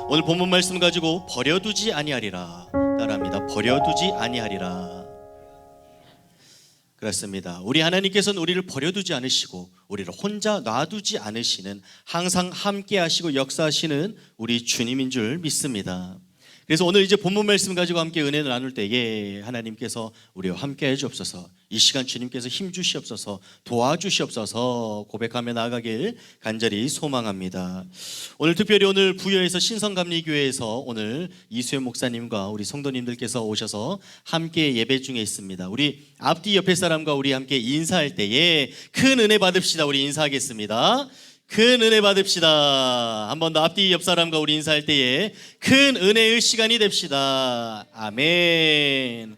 오늘 본문 말씀 가지고 버려두지 아니하리라. 따라합니다. 버려두지 아니하리라. 그렇습니다. 우리 하나님께서는 우리를 버려두지 않으시고 우리를 혼자 놔두지 않으시는, 항상 함께 하시고 역사하시는 우리 주님인 줄 믿습니다. 그래서 오늘 이제 본문 말씀 가지고 함께 은혜를 나눌 때에 하나님께서 우리와 함께 해주옵소서, 이 시간 주님께서 힘주시옵소서, 도와주시옵소서 고백하며 나아가길 간절히 소망합니다. 오늘 특별히 오늘 부여에서 신성감리교회에서 오늘 이수연 목사님과 우리 성도님들께서 오셔서 함께 예배 중에 있습니다. 우리 앞뒤 옆에 사람과 우리 함께 인사할 때에 큰 은혜 받읍시다. 우리 인사하겠습니다. 큰 은혜 받읍시다. 한 번 더 앞뒤 옆 사람과 우리 인사할 때에 큰 은혜의 시간이 됩시다. 아멘.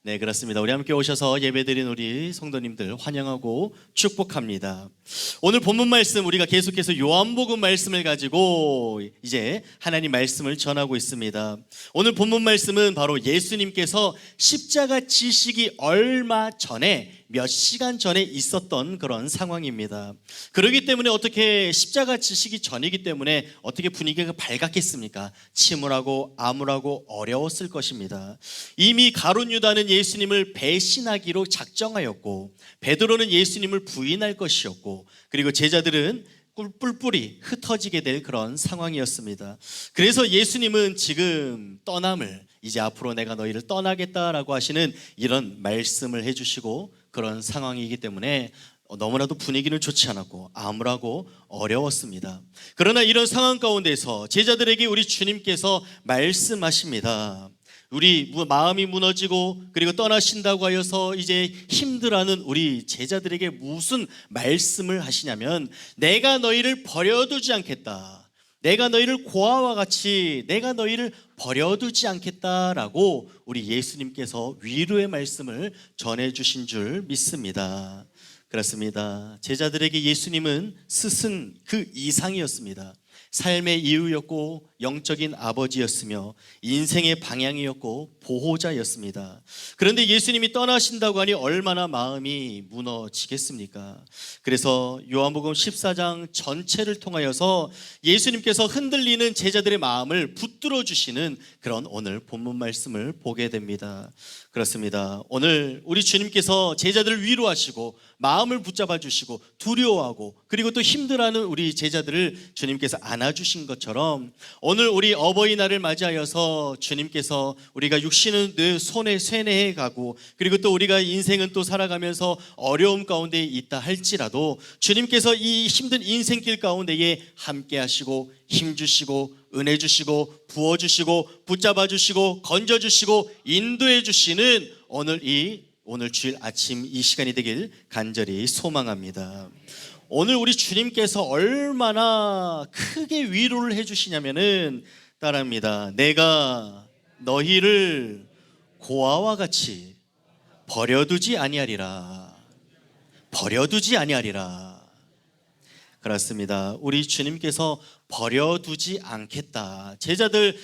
네, 그렇습니다. 우리 함께 오셔서 예배드린 우리 성도님들 환영하고 축복합니다. 오늘 본문 말씀 우리가 계속해서 요한복음 말씀을 가지고 이제 하나님 말씀을 전하고 있습니다. 오늘 본문 말씀은 바로 예수님께서 십자가 지시기 얼마 전에, 몇 시간 전에 있었던 그런 상황입니다. 그렇기 때문에 어떻게 십자가 지시기 전이기 때문에 어떻게 분위기가 밝았겠습니까? 침울하고 암울하고 어려웠을 것입니다. 이미 가룟 유다는 예수님을 배신하기로 작정하였고, 베드로는 예수님을 부인할 것이었고, 그리고 제자들은 뿔뿔이 흩어지게 될 그런 상황이었습니다. 그래서 예수님은 지금 떠남을, 이제 앞으로 내가 너희를 떠나겠다라고 하시는 이런 말씀을 해주시고 그런 상황이기 때문에 너무나도 분위기는 좋지 않았고 암울하고 어려웠습니다. 그러나 이런 상황 가운데서 제자들에게 우리 주님께서 말씀하십니다. 우리 마음이 무너지고 그리고 떠나신다고 하여서 이제 힘들어하는 우리 제자들에게 무슨 말씀을 하시냐면, 내가 너희를 버려두지 않겠다, 내가 너희를 고아와 같이 내가 너희를 버려두지 않겠다라고 우리 예수님께서 위로의 말씀을 전해주신 줄 믿습니다. 그렇습니다. 제자들에게 예수님은 스승 그 이상이었습니다. 삶의 이유였고 영적인 아버지였으며 인생의 방향이었고 보호자였습니다. 그런데 예수님이 떠나신다고 하니 얼마나 마음이 무너지겠습니까? 그래서 요한복음 14장 전체를 통하여서 예수님께서 흔들리는 제자들의 마음을 붙들어 주시는 그런 오늘 본문 말씀을 보게 됩니다. 그렇습니다. 오늘 우리 주님께서 제자들을 위로하시고 마음을 붙잡아 주시고 두려워하고 그리고 또 힘들어하는 우리 제자들을 주님께서 안아주신 것처럼, 오늘 우리 어버이날을 맞이하여서 주님께서 우리가 육신은 늘 손에 쇠뇌해 가고 그리고 또 우리가 인생은 또 살아가면서 어려움 가운데 있다 할지라도 주님께서 이 힘든 인생길 가운데에 함께 하시고 힘주시고 은혜 주시고 부어주시고 붙잡아 주시고 건져 주시고 인도해 주시는 오늘 주일 아침 이 시간이 되길 간절히 소망합니다. 오늘 우리 주님께서 얼마나 크게 위로를 해주시냐면은 따라합니다. 내가 너희를 고아와 같이 버려두지 아니하리라. 버려두지 아니하리라. 그렇습니다. 우리 주님께서 버려두지 않겠다. 제자들,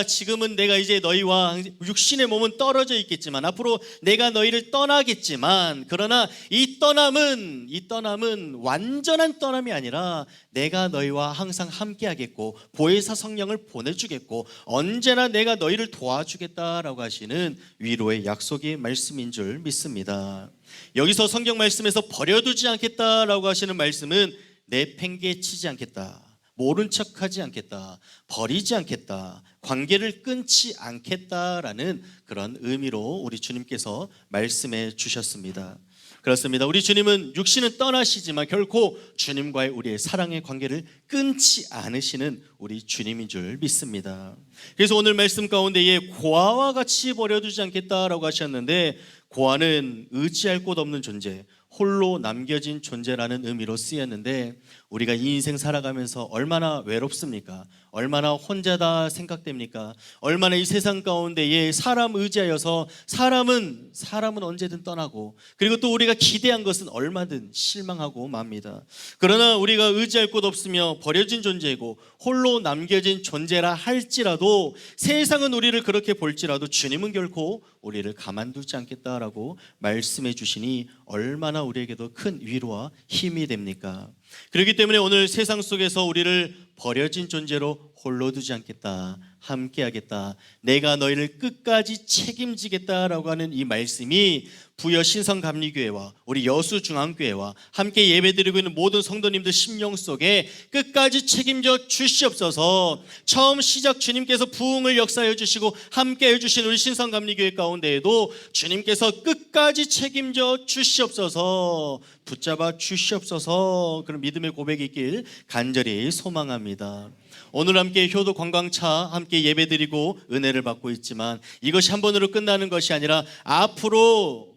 지금은 내가 이제 너희와 육신의 몸은 떨어져 있겠지만 앞으로 내가 너희를 떠나겠지만, 그러나 이 떠남은 완전한 떠남이 아니라 내가 너희와 항상 함께 하겠고 보혜사 성령을 보내주겠고 언제나 내가 너희를 도와주겠다라고 하시는 위로의 약속의 말씀인 줄 믿습니다. 여기서 성경 말씀에서 버려두지 않겠다라고 하시는 말씀은 내팽개치지 않겠다, 모른 척하지 않겠다, 버리지 않겠다, 관계를 끊지 않겠다라는 그런 의미로 우리 주님께서 말씀해 주셨습니다. 그렇습니다. 우리 주님은 육신은 떠나시지만 결코 주님과의 우리의 사랑의 관계를 끊지 않으시는 우리 주님인 줄 믿습니다. 그래서 오늘 말씀 가운데에 고아와 같이 버려두지 않겠다라고 하셨는데, 고아는 의지할 곳 없는 존재, 홀로 남겨진 존재라는 의미로 쓰였는데, 우리가 이 인생 살아가면서 얼마나 외롭습니까? 얼마나 혼자다 생각됩니까? 얼마나 이 세상 가운데에 사람 의지하여서 사람은 언제든 떠나고 그리고 또 우리가 기대한 것은 얼마든 실망하고 맙니다. 그러나 우리가 의지할 곳 없으며 버려진 존재이고 홀로 남겨진 존재라 할지라도, 세상은 우리를 그렇게 볼지라도 주님은 결코 우리를 가만두지 않겠다라고 말씀해 주시니 얼마나 우리에게도 큰 위로와 힘이 됩니까? 그렇기 때문에 오늘 세상 속에서 우리를 버려진 존재로 홀로 두지 않겠다. 함께하겠다. 내가 너희를 끝까지 책임지겠다라고 하는 이 말씀이 부여 신성감리교회와 우리 여수중앙교회와 함께 예배드리고 있는 모든 성도님들 심령 속에 끝까지 책임져 주시옵소서. 처음 시작 주님께서 부흥을 역사해 주시고 함께해 주신 우리 신성감리교회 가운데에도 주님께서 끝까지 책임져 주시옵소서. 붙잡아 주시옵소서. 그런 믿음의 고백이 있길 간절히 소망합니다. 오늘 함께 효도 관광차 함께 예배드리고 은혜를 받고 있지만 이것이 한 번으로 끝나는 것이 아니라 앞으로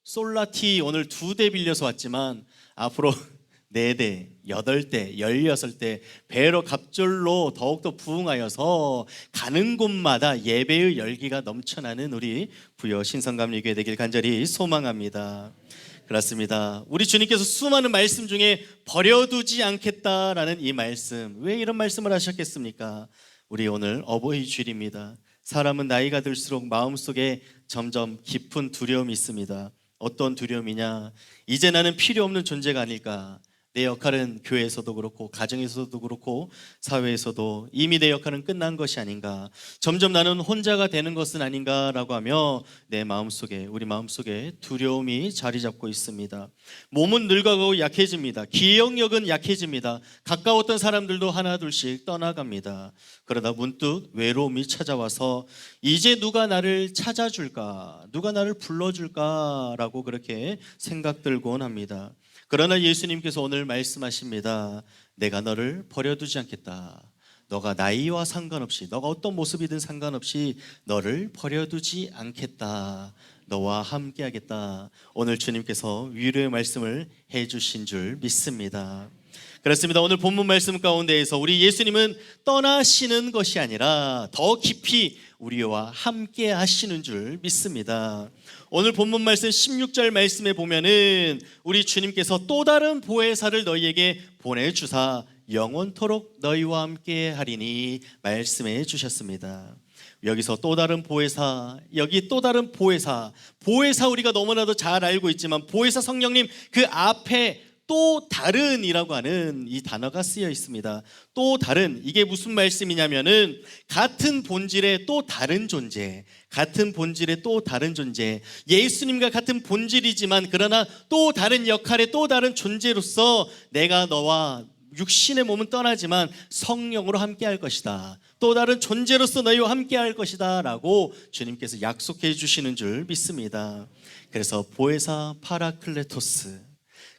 솔라티 오늘 2대 빌려서 왔지만 앞으로 4대, 8대, 16대 배로 갑절로 더욱더 부흥하여서 가는 곳마다 예배의 열기가 넘쳐나는 우리 부여 신성감리교회 되길 간절히 소망합니다. 그렇습니다. 우리 주님께서 수많은 말씀 중에 버려두지 않겠다라는 이 말씀, 왜 이런 말씀을 하셨겠습니까? 우리 오늘 어버이 주일입니다. 사람은 나이가 들수록 마음속에 점점 깊은 두려움이 있습니다. 어떤 두려움이냐? 이제 나는 필요 없는 존재가 아닐까? 내 역할은 교회에서도 그렇고 가정에서도 그렇고 사회에서도 이미 내 역할은 끝난 것이 아닌가, 점점 나는 혼자가 되는 것은 아닌가라고 하며 내 마음속에, 우리 마음속에 두려움이 자리 잡고 있습니다. 몸은 늙어가고 약해집니다. 기억력은 약해집니다. 가까웠던 사람들도 하나 둘씩 떠나갑니다. 그러다 문득 외로움이 찾아와서 이제 누가 나를 찾아줄까, 누가 나를 불러줄까라고 그렇게 생각 들곤 합니다. 그러나 예수님께서 오늘 말씀하십니다. 내가 너를 버려두지 않겠다. 너가 나이와 상관없이, 너가 어떤 모습이든 상관없이 너를 버려두지 않겠다. 너와 함께하겠다. 오늘 주님께서 위로의 말씀을 해주신 줄 믿습니다. 그렇습니다. 오늘 본문 말씀 가운데에서 우리 예수님은 떠나시는 것이 아니라 더 깊이 우리와 함께 하시는 줄 믿습니다. 오늘 본문 말씀 16절 말씀에 보면은 우리 주님께서 또 다른 보혜사를 너희에게 보내주사 영원토록 너희와 함께 하리니 말씀해 주셨습니다. 여기서 또 다른 보혜사, 여기 또 다른 보혜사, 보혜사 우리가 너무나도 잘 알고 있지만 보혜사 성령님 그 앞에 또 다른이라고 하는 이 단어가 쓰여 있습니다. 또 다른, 이게 무슨 말씀이냐면은 같은 본질의 또 다른 존재, 같은 본질의 또 다른 존재, 예수님과 같은 본질이지만 그러나 또 다른 역할의 또 다른 존재로서 내가 너와 육신의 몸은 떠나지만 성령으로 함께 할 것이다. 또 다른 존재로서 너희와 함께 할 것이다 라고 주님께서 약속해 주시는 줄 믿습니다. 그래서 보혜사 파라클레토스,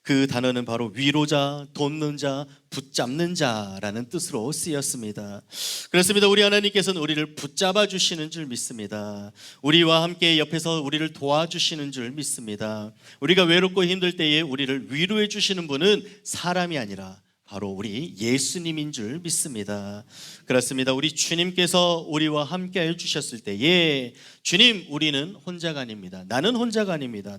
그 단어는 바로 위로자, 돕는 자, 붙잡는 자라는 뜻으로 쓰였습니다. 그렇습니다. 우리 하나님께서는 우리를 붙잡아 주시는 줄 믿습니다. 우리와 함께 옆에서 우리를 도와주시는 줄 믿습니다. 우리가 외롭고 힘들 때에 우리를 위로해 주시는 분은 사람이 아니라 바로 우리 예수님인 줄 믿습니다. 그렇습니다. 우리 주님께서 우리와 함께 해주셨을 때에 주님, 우리는 혼자가 아닙니다. 나는 혼자가 아닙니다.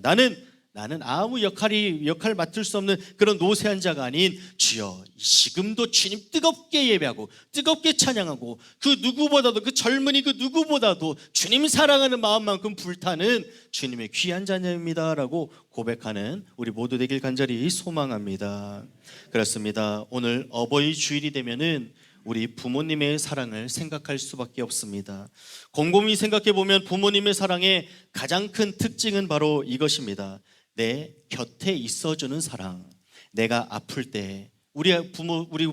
나는 아무 역할 맡을 수 없는 그런 노쇠한 자가 아닌 주여, 지금도 주님 뜨겁게 예배하고 뜨겁게 찬양하고 그 누구보다도, 그 젊은이 그 누구보다도 주님 사랑하는 마음만큼 불타는 주님의 귀한 자녀입니다 라고 고백하는 우리 모두 되길 간절히 소망합니다. 그렇습니다. 오늘 어버이 주일이 되면은 우리 부모님의 사랑을 생각할 수밖에 없습니다. 곰곰이 생각해 보면 부모님의 사랑의 가장 큰 특징은 바로 이것입니다. 내 곁에 있어주는 사랑. 내가 아플 때 우리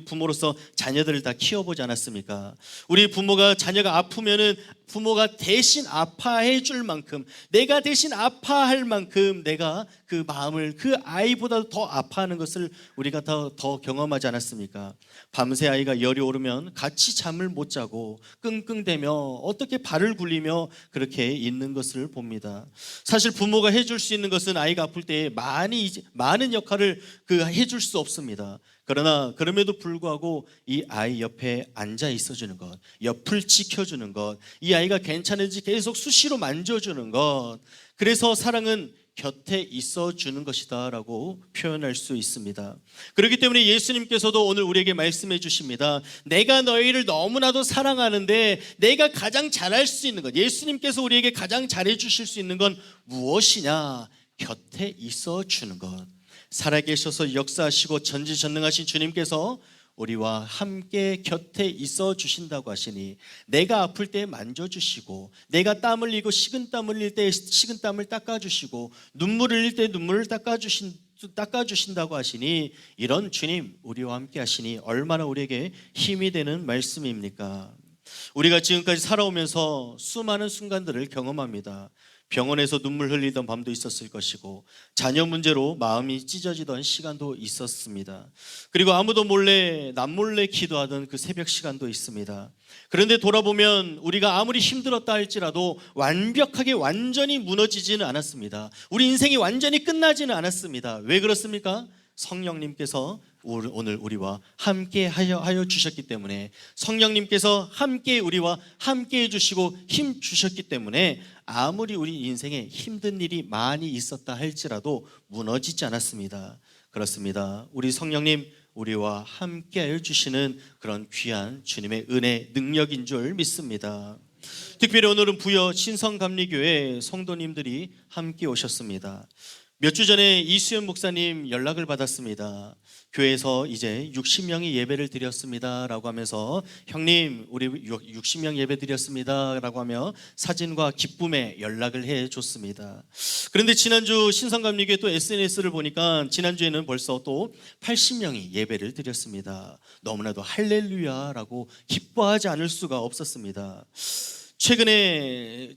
부모로서 자녀들을 다 키워보지 않았습니까? 우리 부모가, 자녀가 아프면은 부모가 대신 아파해 줄 만큼, 내가 대신 아파할 만큼 내가 그 마음을 그 아이보다 더 아파하는 것을 우리가 더 경험하지 않았습니까? 밤새 아이가 열이 오르면 같이 잠을 못 자고 끙끙대며 어떻게 발을 굴리며 그렇게 있는 것을 봅니다. 사실 부모가 해줄 수 있는 것은 아이가 아플 때 많은 역할을 해줄 수 없습니다. 그러나 그럼에도 불구하고 이 아이 옆에 앉아 있어주는 것, 옆을 지켜주는 것, 이 아이가 괜찮은지 계속 수시로 만져주는 것, 그래서 사랑은 곁에 있어주는 것이다 라고 표현할 수 있습니다. 그렇기 때문에 예수님께서도 오늘 우리에게 말씀해 주십니다. 내가 너희를 너무나도 사랑하는데 내가 가장 잘할 수 있는 것, 예수님께서 우리에게 가장 잘해 주실 수 있는 건 무엇이냐? 곁에 있어주는 것. 살아계셔서 역사하시고 전지전능하신 주님께서 우리와 함께 곁에 있어 주신다고 하시니, 내가 아플 때 만져주시고, 내가 땀 흘리고 식은땀 흘릴 때 식은땀을 닦아주시고, 눈물 흘릴 때 눈물을 닦아주신다고 하시니, 이런 주님 우리와 함께 하시니 얼마나 우리에게 힘이 되는 말씀입니까? 우리가 지금까지 살아오면서 수많은 순간들을 경험합니다. 병원에서 눈물 흘리던 밤도 있었을 것이고, 자녀 문제로 마음이 찢어지던 시간도 있었습니다. 그리고 아무도 몰래 남몰래 기도하던 그 새벽 시간도 있습니다. 그런데 돌아보면 우리가 아무리 힘들었다 할지라도 완벽하게 완전히 무너지지는 않았습니다. 우리 인생이 완전히 끝나지는 않았습니다. 왜 그렇습니까? 성령님께서 오늘 우리와 함께 하여 주셨기 때문에, 성령님께서 함께 우리와 함께 해주시고 힘 주셨기 때문에, 아무리 우리 인생에 힘든 일이 많이 있었다 할지라도 무너지지 않았습니다. 그렇습니다. 우리 성령님 우리와 함께 하여 주시는 그런 귀한 주님의 은혜, 능력인 줄 믿습니다. 특별히 오늘은 부여 신성감리교회 성도님들이 함께 오셨습니다. 몇 주 전에 이수연 목사님 연락을 받았습니다. 교회에서 이제 60명이 예배를 드렸습니다 라고 하면서, 형님 우리 60명 예배 드렸습니다 라고 하며 사진과 기쁨의 연락을 해줬습니다. 그런데 지난주 신성감리교회 또 SNS를 보니까 지난주에는 벌써 또 80명이 예배를 드렸습니다. 너무나도 할렐루야라고 기뻐하지 않을 수가 없었습니다. 최근에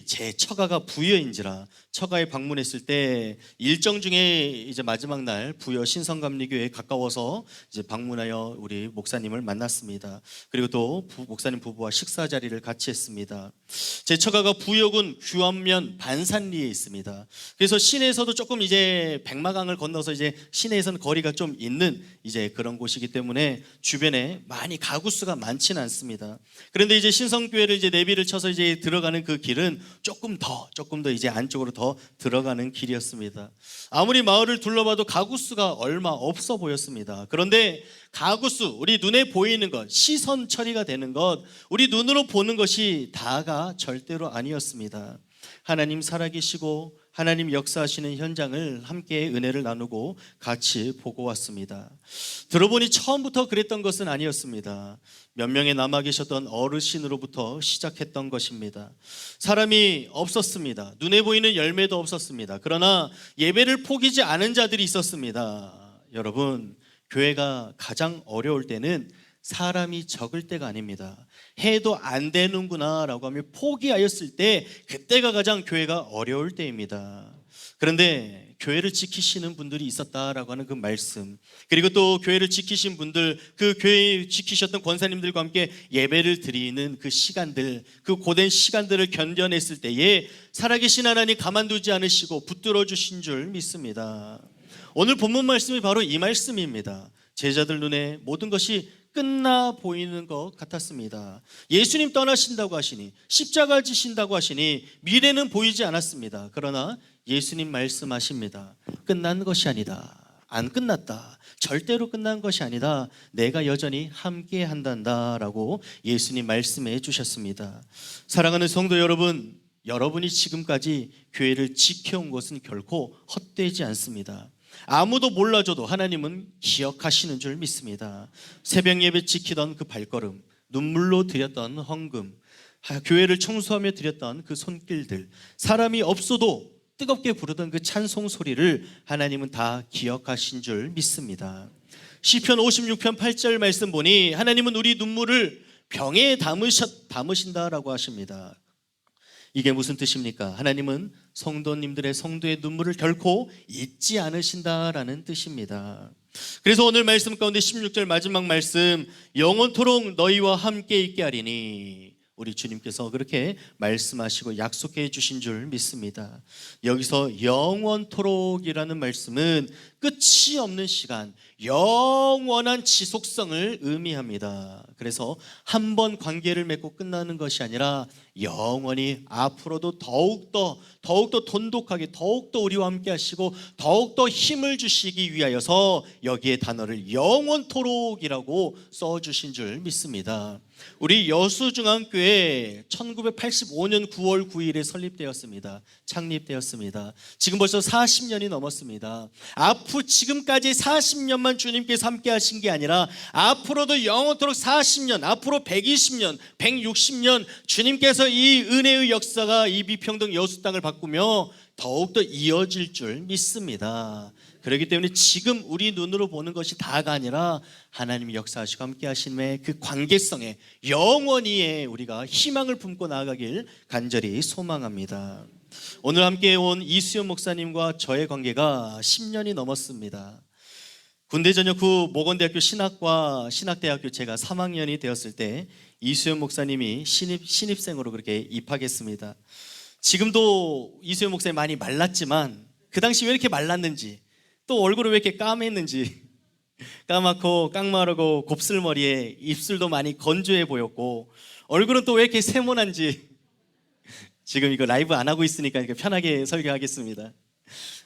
제 처가가 부여인지라 처가에 방문했을 때 일정 중에 이제 마지막 날 부여 신성감리교회에 가까워서 이제 방문하여 우리 목사님을 만났습니다. 그리고 또 목사님 부부와 식사 자리를 같이 했습니다. 제 처가가 부여군 규안면 반산리에 있습니다. 그래서 시내에서도 조금 이제 백마강을 건너서 이제 시내에서는 거리가 좀 있는 이제 그런 곳이기 때문에 주변에 많이 가구 수가 많지는 않습니다. 그런데 이제 신성교회를 이제 내비를 쳐서 이제 들어가는 그 길은 조금 더 이제 안쪽으로 더 들어가는 길이었습니다. 아무리 마을을 둘러봐도 가구 수가 얼마 없어 보였습니다. 그런데 가구 수, 우리 눈에 보이는 것, 시선 처리가 되는 것, 우리 눈으로 보는 것이 다가 절대로 아니었습니다. 하나님 살아계시고 하나님 역사하시는 현장을 함께 은혜를 나누고 같이 보고 왔습니다. 들어보니 처음부터 그랬던 것은 아니었습니다. 몇 명의 남아 계셨던 어르신으로부터 시작했던 것입니다. 사람이 없었습니다. 눈에 보이는 열매도 없었습니다. 그러나 예배를 포기지 않은 자들이 있었습니다. 여러분, 교회가 가장 어려울 때는 사람이 적을 때가 아닙니다. 해도 안 되는구나 라고 하며 포기하였을 때, 그때가 가장 교회가 어려울 때입니다. 그런데 교회를 지키시는 분들이 있었다라고 하는 그 말씀, 그리고 또 교회를 지키신 분들, 그 교회 지키셨던 권사님들과 함께 예배를 드리는 그 시간들, 그 고된 시간들을 견뎌냈을 때에 살아계신 하나님 가만두지 않으시고 붙들어 주신 줄 믿습니다. 오늘 본문 말씀이 바로 이 말씀입니다. 제자들 눈에 모든 것이 끝나 보이는 것 같았습니다. 예수님 떠나신다고 하시니, 십자가 지신다고 하시니 미래는 보이지 않았습니다. 그러나 예수님 말씀하십니다. 끝난 것이 아니다. 안 끝났다. 절대로 끝난 것이 아니다. 내가 여전히 함께 한단다라고 예수님 말씀해 주셨습니다. 사랑하는 성도 여러분, 여러분이 지금까지 교회를 지켜온 것은 결코 헛되지 않습니다. 아무도 몰라줘도 하나님은 기억하시는 줄 믿습니다. 새벽 예배 지키던 그 발걸음, 눈물로 드렸던 헌금, 교회를 청소하며 드렸던 그 손길들, 사람이 없어도 뜨겁게 부르던 그 찬송 소리를 하나님은 다 기억하신 줄 믿습니다. 시편 56편 8절 말씀 보니 하나님은 우리 눈물을 병에 담으신다라고 하십니다. 이게 무슨 뜻입니까? 하나님은 성도의 눈물을 결코 잊지 않으신다라는 뜻입니다. 그래서 오늘 말씀 가운데 16절 마지막 말씀, 영원토록 너희와 함께 있게 하리니, 우리 주님께서 그렇게 말씀하시고 약속해 주신 줄 믿습니다. 여기서 영원토록이라는 말씀은 끝이 없는 시간, 영원한 지속성을 의미합니다. 그래서 한 번 관계를 맺고 끝나는 것이 아니라 영원히 앞으로도 더욱더 돈독하게, 더욱더 우리와 함께 하시고 더욱더 힘을 주시기 위하여서 여기에 단어를 영원토록이라고 써주신 줄 믿습니다. 우리 여수중앙교회 1985년 9월 9일에 설립되었습니다. 창립되었습니다. 지금 벌써 40년이 넘었습니다. 앞으로 지금까지 40년만 주님께서 함께 하신 게 아니라 앞으로도 영원토록 40년, 앞으로 120년, 160년 주님께서 이 은혜의 역사가 이 비평등 여수 땅을 바꾸며 더욱더 이어질 줄 믿습니다. 그렇기 때문에 지금 우리 눈으로 보는 것이 다가 아니라 하나님이 역사하시고 함께 하심의 그 관계성에 영원히 우리가 희망을 품고 나아가길 간절히 소망합니다. 오늘 함께 온 이수연 목사님과 저의 관계가 10년이 넘었습니다. 군대 전역 후 모건대학교 신학과 신학대학교 제가 3학년이 되었을 때 이수연 목사님이 신입생으로 그렇게 입학했습니다. 지금도 이수연 목사님 많이 말랐지만 그 당시 왜 이렇게 말랐는지, 또 얼굴을 왜 이렇게 까맸는지, 까맣고 깡마르고 곱슬머리에 입술도 많이 건조해 보였고 얼굴은 또 왜 이렇게 세모난지, 지금 이거 라이브 안 하고 있으니까 이렇게 편하게 설교하겠습니다.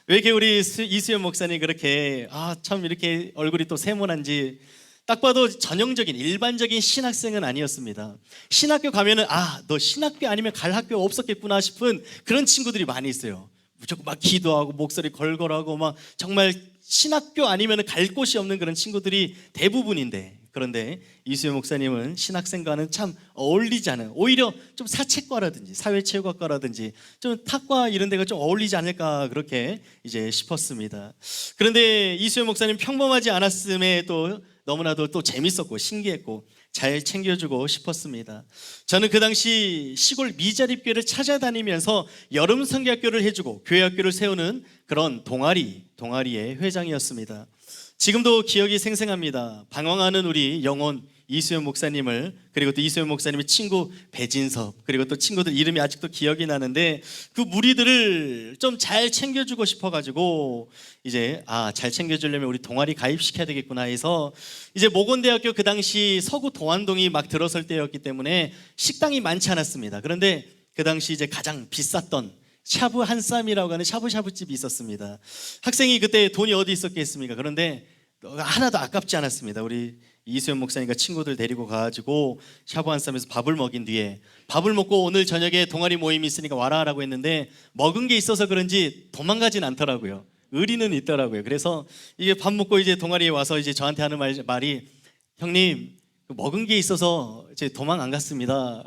왜 이렇게 우리 이수연 목사님 그렇게 참 이렇게 얼굴이 또 세모난지, 딱 봐도 전형적인 일반적인 신학생은 아니었습니다. 신학교 가면은 너 신학교 아니면 갈 학교가 없었겠구나 싶은 그런 친구들이 많이 있어요. 무조건 막 기도하고 목소리 걸걸하고 막 정말 신학교 아니면 갈 곳이 없는 그런 친구들이 대부분인데, 그런데 이수연 목사님은 신학생과는 참 어울리지 않은, 오히려 좀 사책과라든지 사회체육학과라든지 좀 탁과 이런 데가 좀 어울리지 않을까 그렇게 이제 싶었습니다. 그런데 이수연 목사님 평범하지 않았음에 또 너무나도 또 재밌었고 신기했고 잘 챙겨주고 싶었습니다. 저는 그 당시 시골 미자립교회를 찾아다니면서 여름 성경학교를 해주고 교회학교를 세우는 그런 동아리의 회장이었습니다. 지금도 기억이 생생합니다. 방황하는 우리 영혼 이수연 목사님을, 그리고 또 이수연 목사님의 친구 배진섭, 그리고 또 친구들 이름이 아직도 기억이 나는데 그 무리들을 좀 잘 챙겨주고 싶어가지고 이제 잘 챙겨주려면 우리 동아리 가입시켜야 되겠구나 해서 이제 모건대학교 그 당시 서구 동안동이 막 들어설 때였기 때문에 식당이 많지 않았습니다. 그런데 그 당시 이제 가장 비쌌던 샤브 한쌈이라고 하는 샤브샤브집이 있었습니다. 학생이 그때 돈이 어디 있었겠습니까? 그런데 하나도 아깝지 않았습니다. 우리 이수연 목사님과 친구들 데리고 가가지고 샤브 한쌈에서 밥을 먹인 뒤에, 밥을 먹고 오늘 저녁에 동아리 모임이 있으니까 와라 라고 했는데 먹은 게 있어서 그런지 도망가진 않더라고요. 의리는 있더라고요. 그래서 이게 밥 먹고 이제 동아리에 와서 이제 저한테 하는 말이 형님 먹은 게 있어서 이제 도망 안 갔습니다.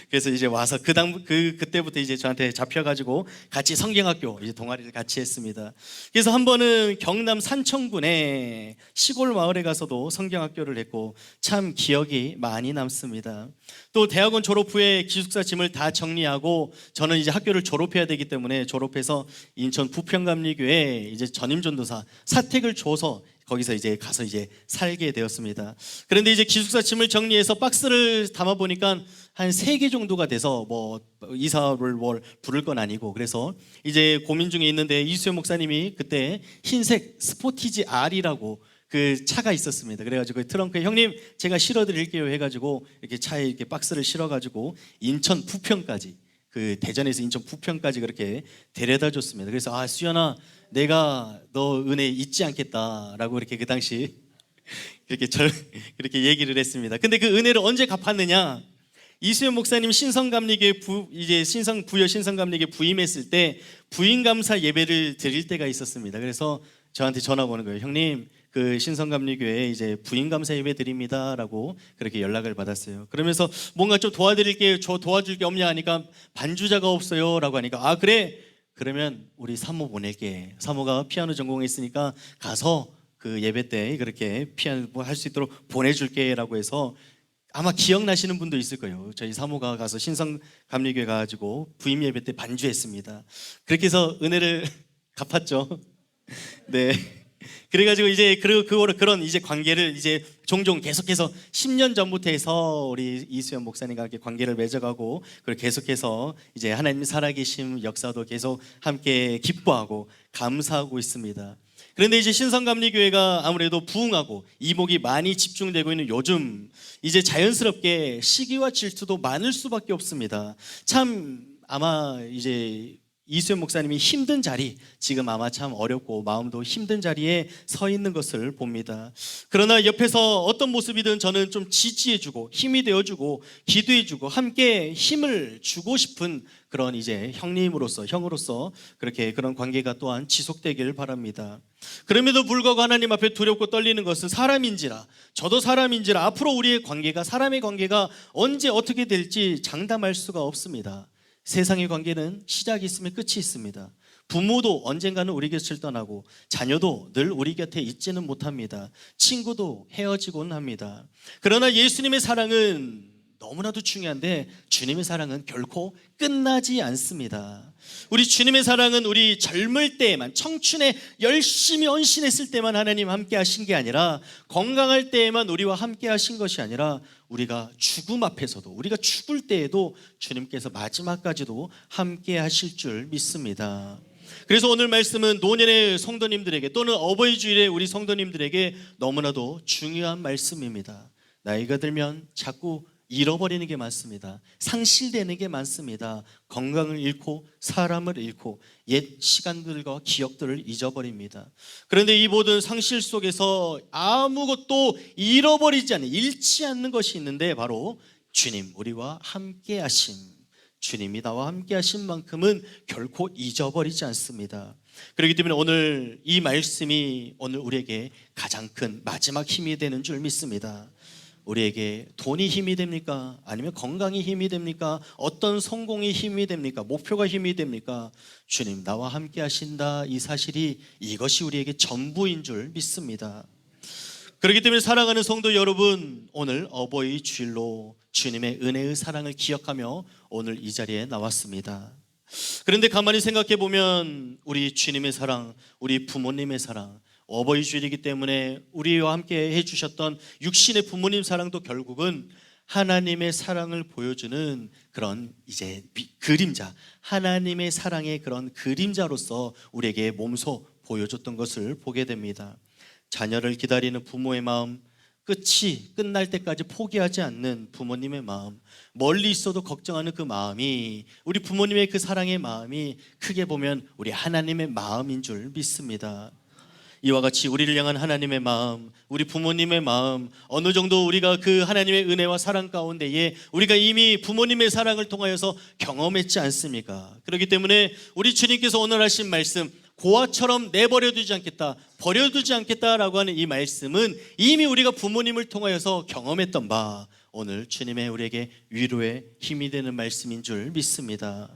그래서 이제 와서 그때부터 이제 저한테 잡혀가지고 같이 성경학교 이제 동아리를 같이 했습니다. 그래서 한 번은 경남 산청군의 시골 마을에 가서도 성경학교를 했고 참 기억이 많이 남습니다. 또 대학원 졸업 후에 기숙사 짐을 다 정리하고 저는 이제 학교를 졸업해야 되기 때문에 졸업해서 인천 부평감리교회 이제 전임전도사 사택을 줘서 거기서 이제 가서 이제 살게 되었습니다. 그런데 이제 기숙사 짐을 정리해서 박스를 담아 보니까 한 3개 정도가 돼서 뭐 이사를 부를 건 아니고, 그래서 이제 고민 중에 있는데 이수연 목사님이 그때 흰색 스포티지 R이라고 그 차가 있었습니다. 그래가지고 트렁크에 형님 제가 실어드릴게요 해가지고 이렇게 차에 이렇게 박스를 실어가지고 인천 부평까지, 그 대전에서 인천 부평까지 그렇게 데려다 줬습니다. 그래서 수연아 내가 너 은혜 잊지 않겠다라고 이렇게 그 당시 그렇게 얘기를 했습니다. 근데 그 은혜를 언제 갚았느냐? 이수연 목사님 신성감리교회 부여 신성감리교회 부임했을 때 부임 감사 예배를 드릴 때가 있었습니다. 그래서 저한테 전화가 오는 거예요. 형님 그 신성감리교회 이제 부임 감사 예배 드립니다라고 그렇게 연락을 받았어요. 그러면서 뭔가 좀 도와드릴게요. 저 도와줄 게 없냐 하니까 반주자가 없어요라고 하니까 그래. 그러면 우리 사모 보낼게. 사모가 피아노 전공했으니까 가서 그 예배 때 그렇게 피아노 할 수 있도록 보내줄게라고 해서, 아마 기억나시는 분도 있을 거예요. 저희 사모가 가서 신성감리교회 가가지고 부임 예배 때 반주했습니다. 그렇게 해서 은혜를 갚았죠. 네. 그래가지고 이제 그런 이제 관계를 이제 종종 계속해서 10년 전부터 해서 우리 이수연 목사님과 함께 관계를 맺어가고, 그리고 계속해서 이제 하나님 살아계심 역사도 계속 함께 기뻐하고 감사하고 있습니다. 그런데 이제 신성감리교회가 아무래도 부흥하고 이목이 많이 집중되고 있는 요즘 이제 자연스럽게 시기와 질투도 많을 수밖에 없습니다. 참 아마 이제 이수연 목사님이 힘든 자리, 지금 아마 참 어렵고 마음도 힘든 자리에 서 있는 것을 봅니다. 그러나 옆에서 어떤 모습이든 저는 좀 지지해주고 힘이 되어주고 기도해주고 함께 힘을 주고 싶은 그런 이제 형으로서 그렇게 그런 관계가 또한 지속되길 바랍니다. 그럼에도 불구하고 하나님 앞에 두렵고 떨리는 것은 사람인지라, 저도 사람인지라, 앞으로 우리의 관계가, 사람의 관계가 언제 어떻게 될지 장담할 수가 없습니다. 세상의 관계는 시작이 있으면 끝이 있습니다. 부모도 언젠가는 우리 곁을 떠나고 자녀도 늘 우리 곁에 있지는 못합니다. 친구도 헤어지곤 합니다. 그러나 예수님의 사랑은 너무나도 중요한데 주님의 사랑은 결코 끝나지 않습니다. 우리 주님의 사랑은 우리 젊을 때에만, 청춘에 열심히 헌신했을 때만 하나님 함께 하신 게 아니라, 건강할 때에만 우리와 함께 하신 것이 아니라 우리가 죽음 앞에서도, 우리가 죽을 때에도 주님께서 마지막까지도 함께 하실 줄 믿습니다. 그래서 오늘 말씀은 노년의 성도님들에게 또는 어버이 주일에 우리 성도님들에게 너무나도 중요한 말씀입니다. 나이가 들면 자꾸 잃어버리는 게 많습니다. 상실되는 게 많습니다. 건강을 잃고 사람을 잃고 옛 시간들과 기억들을 잊어버립니다. 그런데 이 모든 상실 속에서 아무것도 잃어버리지 않는, 잃지 않는 것이 있는데 바로 주님, 우리와 함께 하심, 주님이 나와 함께 하신 만큼은 결코 잊어버리지 않습니다. 그렇기 때문에 오늘 이 말씀이 오늘 우리에게 가장 큰 마지막 힘이 되는 줄 믿습니다. 우리에게 돈이 힘이 됩니까? 아니면 건강이 힘이 됩니까? 어떤 성공이 힘이 됩니까? 목표가 힘이 됩니까? 주님, 나와 함께 하신다, 이 사실이, 이것이 우리에게 전부인 줄 믿습니다. 그렇기 때문에 사랑하는 성도 여러분, 오늘 어버이 주일로 주님의 은혜의 사랑을 기억하며 오늘 이 자리에 나왔습니다. 그런데 가만히 생각해 보면 우리 주님의 사랑, 우리 부모님의 사랑, 어버이 주일이기 때문에 우리와 함께 해주셨던 육신의 부모님 사랑도 결국은 하나님의 사랑을 보여주는 그런 이제 그림자, 하나님의 사랑의 그런 그림자로서 우리에게 몸소 보여줬던 것을 보게 됩니다. 자녀를 기다리는 부모의 마음, 끝이 끝날 때까지 포기하지 않는 부모님의 마음, 멀리 있어도 걱정하는 그 마음이, 우리 부모님의 그 사랑의 마음이 크게 보면 우리 하나님의 마음인 줄 믿습니다. 이와 같이 우리를 향한 하나님의 마음, 우리 부모님의 마음, 어느 정도 우리가 그 하나님의 은혜와 사랑 가운데에 우리가 이미 부모님의 사랑을 통하여서 경험했지 않습니까? 그렇기 때문에 우리 주님께서 오늘 하신 말씀, 고아처럼 내버려두지 않겠다, 버려두지 않겠다라고 하는 이 말씀은 이미 우리가 부모님을 통하여서 경험했던 바, 오늘 주님의 우리에게 위로의 힘이 되는 말씀인 줄 믿습니다.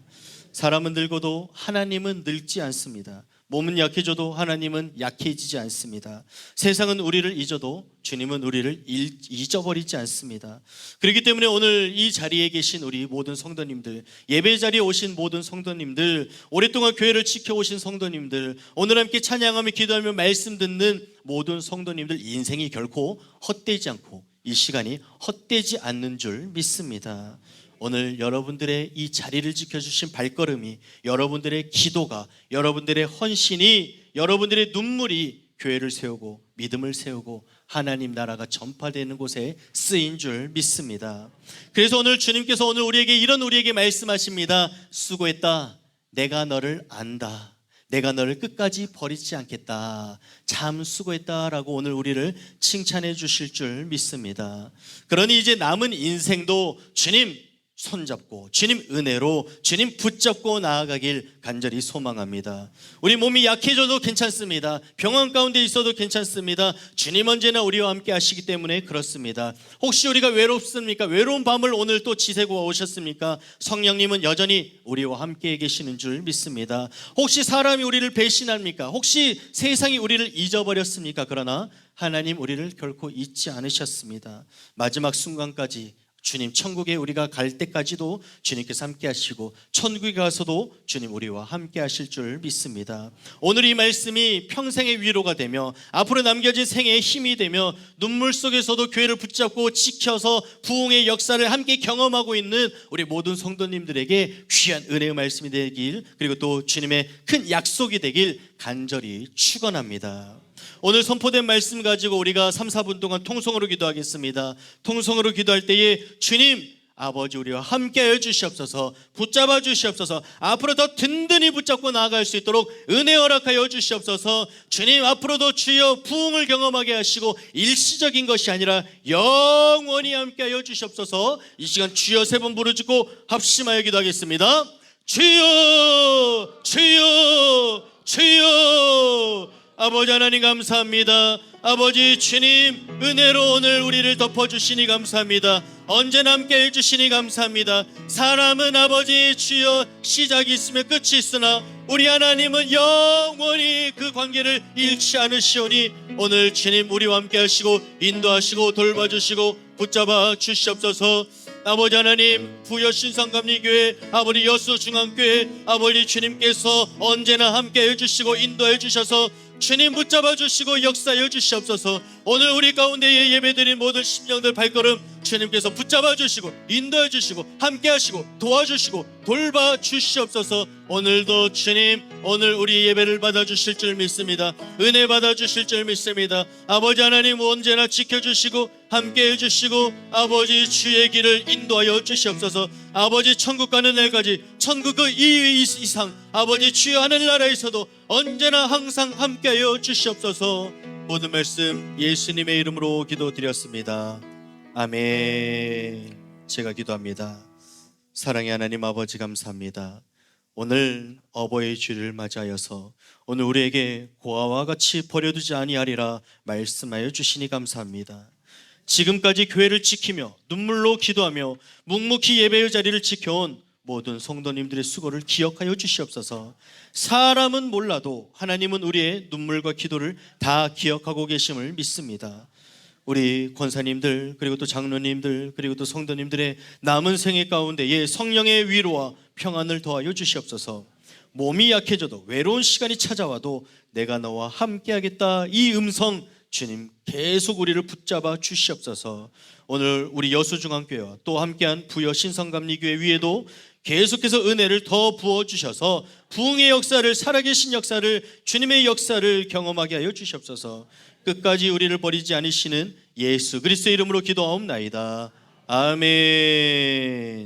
사람은 늙어도 하나님은 늙지 않습니다. 몸은 약해져도 하나님은 약해지지 않습니다. 세상은 우리를 잊어도 주님은 우리를 잊어버리지 않습니다. 그렇기 때문에 오늘 이 자리에 계신 우리 모든 성도님들, 예배 자리에 오신 모든 성도님들, 오랫동안 교회를 지켜오신 성도님들, 오늘 함께 찬양하며 기도하며 말씀 듣는 모든 성도님들, 인생이 결코 헛되지 않고 이 시간이 헛되지 않는 줄 믿습니다. 오늘 여러분들의 이 자리를 지켜주신 발걸음이, 여러분들의 기도가, 여러분들의 헌신이, 여러분들의 눈물이 교회를 세우고 믿음을 세우고 하나님 나라가 전파되는 곳에 쓰인 줄 믿습니다. 그래서 오늘 주님께서 오늘 우리에게 말씀하십니다. 수고했다. 내가 너를 안다. 내가 너를 끝까지 버리지 않겠다. 참 수고했다라고 오늘 우리를 칭찬해 주실 줄 믿습니다. 그러니 이제 남은 인생도 주님 손잡고 주님 은혜로 주님 붙잡고 나아가길 간절히 소망합니다. 우리 몸이 약해져도 괜찮습니다. 병원 가운데 있어도 괜찮습니다. 주님 언제나 우리와 함께 하시기 때문에 그렇습니다. 혹시 우리가 외롭습니까? 외로운 밤을 오늘 또 지새고 오셨습니까? 성령님은 여전히 우리와 함께 계시는 줄 믿습니다. 혹시 사람이 우리를 배신합니까? 혹시 세상이 우리를 잊어버렸습니까? 그러나 하나님 우리를 결코 잊지 않으셨습니다. 마지막 순간까지 주님 천국에 우리가 갈 때까지도 주님께서 함께 하시고 천국에 가서도 주님 우리와 함께 하실 줄 믿습니다. 오늘 이 말씀이 평생의 위로가 되며 앞으로 남겨진 생애의 힘이 되며 눈물 속에서도 교회를 붙잡고 지켜서 부흥의 역사를 함께 경험하고 있는 우리 모든 성도님들에게 귀한 은혜의 말씀이 되길, 그리고 또 주님의 큰 약속이 되길 간절히 축원합니다. 오늘 선포된 말씀 가지고 우리가 3, 4분 동안 통성으로 기도하겠습니다. 통성으로 기도할 때에 주님 아버지 우리와 함께하여 주시옵소서. 붙잡아 주시옵소서. 앞으로 더 든든히 붙잡고 나아갈 수 있도록 은혜 허락하여 주시옵소서. 주님, 앞으로도 주여 부흥을 경험하게 하시고 일시적인 것이 아니라 영원히 함께하여 주시옵소서. 이 시간 주여 세 번 부르짖고 합심하여 기도하겠습니다. 주여, 주여, 주여. 아버지 하나님 감사합니다. 아버지 주님, 은혜로 오늘 우리를 덮어주시니 감사합니다. 언제나 함께 해주시니 감사합니다. 사람은 아버지 주여 시작이 있으면 끝이 있으나 우리 하나님은 영원히 그 관계를 잃지 않으시오니 오늘 주님 우리와 함께 하시고 인도하시고 돌봐주시고 붙잡아 주시옵소서. 아버지 하나님, 부여신성감리교회, 아버지 여수중앙교회, 아버지 주님께서 언제나 함께 해주시고 인도해 주셔서 주님 붙잡아 주시고 역사해 주시옵소서. 오늘 우리 가운데에 예배드린 모든 심령들 발걸음 주님께서 붙잡아 주시고 인도해 주시고 함께 하시고 도와주시고 돌봐 주시옵소서. 오늘도 주님, 오늘 우리 예배를 받아 주실 줄 믿습니다. 은혜 받아 주실 줄 믿습니다. 아버지 하나님 언제나 지켜주시고 함께 해주시고 아버지 주의 길을 인도하여 주시옵소서. 아버지 천국 가는 날까지 천국 그 이상 아버지 주여 하늘나라에서도 언제나 항상 함께하여 주시옵소서. 모든 말씀 예수님의 이름으로 기도드렸습니다. 아멘. 제가 기도합니다. 사랑의 하나님 아버지 감사합니다. 오늘 어버이 주일을 맞이하여서 오늘 우리에게 고아와 같이 버려두지 아니하리라 말씀하여 주시니 감사합니다. 지금까지 교회를 지키며 눈물로 기도하며 묵묵히 예배의 자리를 지켜온 모든 성도님들의 수고를 기억하여 주시옵소서. 사람은 몰라도 하나님은 우리의 눈물과 기도를 다 기억하고 계심을 믿습니다. 우리 권사님들 그리고 또 장로님들 그리고 또 성도님들의 남은 생애 가운데에 성령의 위로와 평안을 더하여 주시옵소서. 몸이 약해져도 외로운 시간이 찾아와도 내가 너와 함께하겠다 이 음성 주님 계속 우리를 붙잡아 주시옵소서. 오늘 우리 여수중앙교회와 또 함께한 부여신성감리교회 위에도 계속해서 은혜를 더 부어주셔서 부흥의 역사를, 살아계신 역사를, 주님의 역사를 경험하게 하여 주시옵소서. 끝까지 우리를 버리지 않으시는 예수 그리스도의 이름으로 기도하옵나이다. 아멘.